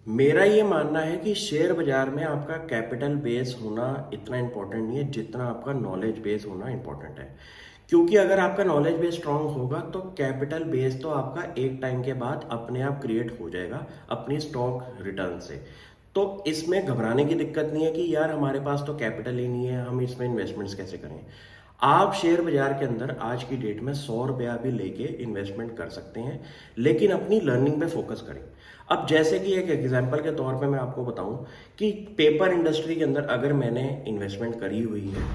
मेरा ये मानना है कि शेयर बाजार में आपका कैपिटल बेस होना इतना इम्पोर्टेंट नहीं है जितना आपका नॉलेज बेस होना इम्पोर्टेंट है। क्योंकि अगर आपका नॉलेज बेस स्ट्रांग होगा तो कैपिटल बेस तो आपका एक टाइम के बाद अपने आप क्रिएट हो जाएगा अपनी स्टॉक रिटर्न से। तो इसमें घबराने की दिक्कत नहीं है कि यार हमारे पास तो कैपिटल ही नहीं है, हम इसमें इन्वेस्टमेंट्स कैसे करें। आप शेयर बाजार के अंदर आज की डेट में 100 रुपया भी लेके इन्वेस्टमेंट कर सकते हैं, लेकिन अपनी लर्निंग पे फोकस करें। अब जैसे कि एक एग्जांपल के तौर पे मैं आपको बताऊं कि पेपर इंडस्ट्री के अंदर अगर मैंने इन्वेस्टमेंट करी हुई है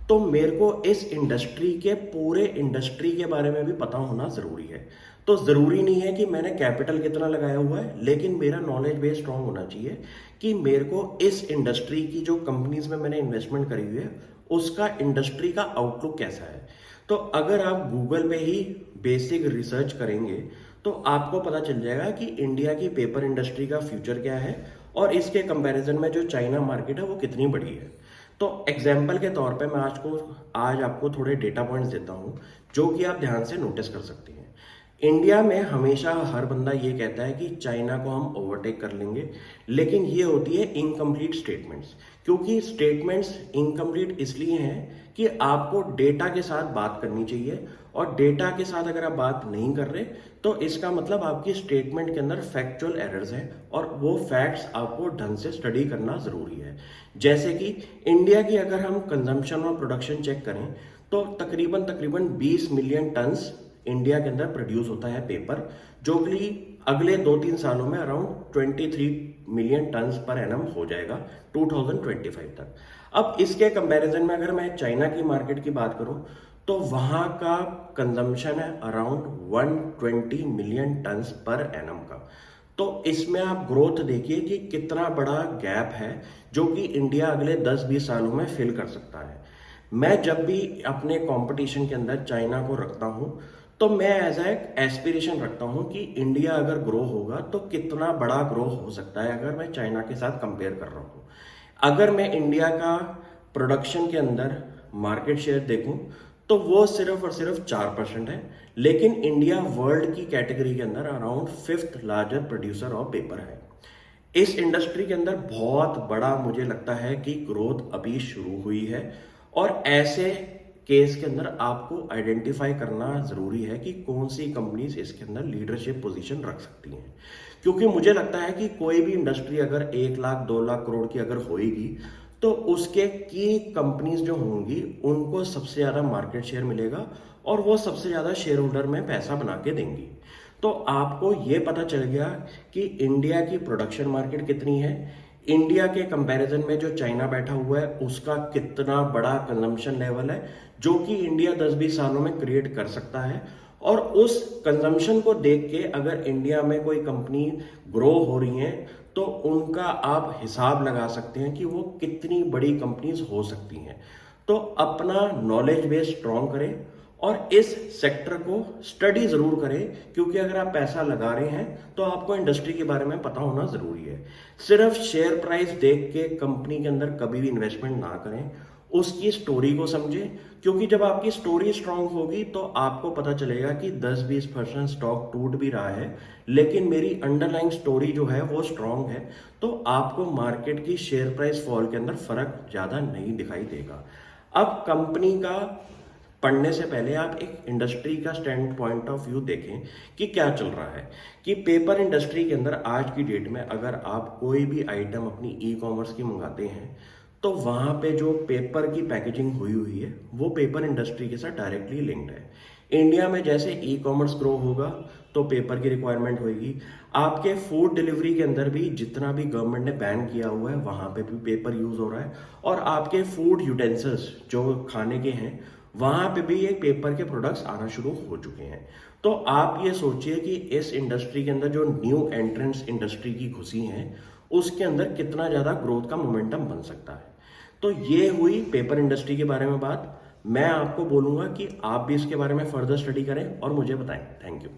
तो मेरे को इस इंडस्ट्री के पूरे इंडस्ट्री के बारे में भी पता होना ज़रूरी है। तो ज़रूरी नहीं है कि मैंने कैपिटल कितना लगाया हुआ है, लेकिन मेरा नॉलेज बेस स्ट्रांग होना चाहिए कि मेरे को इस इंडस्ट्री की जो कंपनीज में मैंने इन्वेस्टमेंट करी हुई है उसका इंडस्ट्री का आउटलुक कैसा है। तो अगर आप गूगल पे ही बेसिक रिसर्च करेंगे तो आपको पता चल जाएगा कि इंडिया की पेपर इंडस्ट्री का फ्यूचर क्या है और इसके कंपैरिजन में जो चाइना मार्केट है वो कितनी बड़ी है। तो एग्जाम्पल के तौर पे मैं आज आपको थोड़े डेटा पॉइंट्स देता हूँ जो कि आप ध्यान से नोटिस कर सकते हैं। इंडिया में हमेशा हर बंदा ये कहता है कि चाइना को हम ओवरटेक कर लेंगे, लेकिन ये होती है इनकम्प्लीट स्टेटमेंट्स। क्योंकि स्टेटमेंट्स इनकम्प्लीट इसलिए हैं कि आपको डेटा के साथ बात करनी चाहिए, और डेटा के साथ अगर आप बात नहीं कर रहे तो इसका मतलब आपकी स्टेटमेंट के अंदर फैक्चुअल एरर्स हैं और वो फैक्ट्स आपको ढंग से स्टडी करना ज़रूरी है। जैसे कि इंडिया की अगर हम कंजम्पशन और प्रोडक्शन चेक करें तो तकरीबन तकरीबन 20 मिलियन टन्स इंडिया के अंदर प्रोड्यूस होता है पेपर, जो कि अगले 2-3 सालों में around 23 million turns per annum हो जाएगा 2025 तक। अब इसके कंपैरिजन में अगर मैं चाइना की मार्केट की बात करूं तो वहां का कंजम्पशन है around 120 million turns per annum का। तो इसमें आप ग्रोथ देखिए कि कितना बड़ा गैप है जो कि इंडिया अगले 10-20 सालों में फिल कर सकता है। मैं जब भी अपने कंपटीशन के अंदर चाइना को रखता हूं तो मैं एज एस्पिरेशन रखता हूं कि इंडिया अगर ग्रो होगा तो कितना बड़ा ग्रो हो सकता है अगर मैं चाइना के साथ कंपेयर कर रहा हूं। अगर मैं इंडिया का प्रोडक्शन के अंदर मार्केट शेयर देखूं तो वो सिर्फ और सिर्फ 4% है, लेकिन इंडिया वर्ल्ड की कैटेगरी के अंदर around 5th larger producer of paper है। इस इंडस्ट्री के अंदर बहुत बड़ा मुझे लगता है कि ग्रोथ अभी शुरू हुई है, और ऐसे केस के अंदर आपको आइडेंटिफाई करना जरूरी है कि कौन सी कंपनीज इसके अंदर लीडरशिप पोजीशन रख सकती हैं। क्योंकि मुझे लगता है कि कोई भी इंडस्ट्री अगर 1 लाख 2 लाख करोड़ की अगर होएगी तो उसके की कंपनीज जो होंगी उनको सबसे ज्यादा मार्केट शेयर मिलेगा और वो सबसे ज्यादा शेयर होल्डर में पैसा बना के देंगी। तो आपको ये पता चल गया कि इंडिया की प्रोडक्शन मार्केट कितनी है, इंडिया के कंपैरिजन में जो चाइना बैठा हुआ है उसका कितना बड़ा कंजम्पशन लेवल है जो कि इंडिया 10-20 सालों में क्रिएट कर सकता है, और उस कंजम्पशन को देख के अगर इंडिया में कोई कंपनी ग्रो हो रही है तो उनका आप हिसाब लगा सकते हैं कि वो कितनी बड़ी कंपनीज हो सकती हैं। तो अपना नॉलेज बेस स्ट्रॉन्ग करें और इस सेक्टर को स्टडी जरूर करें, क्योंकि अगर आप पैसा लगा रहे हैं तो आपको इंडस्ट्री के बारे में पता होना जरूरी है। सिर्फ शेयर प्राइस देख के कंपनी के अंदर कभी भी इन्वेस्टमेंट ना करें, उसकी स्टोरी को समझें। क्योंकि जब आपकी स्टोरी स्ट्रांग होगी तो आपको पता चलेगा कि 10-20% स्टॉक टूट भी रहा है, लेकिन मेरी अंडरलाइंग स्टोरी जो है वो स्ट्रांग है, तो आपको मार्केट की शेयर प्राइस फॉल के अंदर फर्क ज्यादा नहीं दिखाई देगा। अब कंपनी का पढ़ने से पहले आप एक इंडस्ट्री का स्टैंड पॉइंट ऑफ व्यू देखें कि क्या चल रहा है। कि पेपर इंडस्ट्री के अंदर आज की डेट में अगर आप कोई भी आइटम अपनी ई कॉमर्स की मंगाते हैं तो वहां पे जो पेपर की पैकेजिंग हुई हुई है वो पेपर इंडस्ट्री के साथ डायरेक्टली लिंक्ड है। इंडिया में जैसे ई कॉमर्स ग्रो होगा तो पेपर की रिक्वायरमेंट होगी। आपके फूड डिलीवरी के अंदर भी जितना भी गवर्नमेंट ने बैन किया हुआ है वहां पे भी पेपर यूज हो रहा है, और आपके फूड यूटेंसिल्स जो खाने के हैं वहां पे भी ये पेपर के प्रोडक्ट्स आना शुरू हो चुके हैं। तो आप ये सोचिए कि इस इंडस्ट्री के अंदर जो न्यू एंट्रेंस इंडस्ट्री की घुसी हैं उसके अंदर कितना ज्यादा ग्रोथ का मोमेंटम बन सकता है। तो ये हुई पेपर इंडस्ट्री के बारे में बात। मैं आपको बोलूंगा कि आप भी इसके बारे में फर्दर स्टडी करें और मुझे बताएं। Thank you.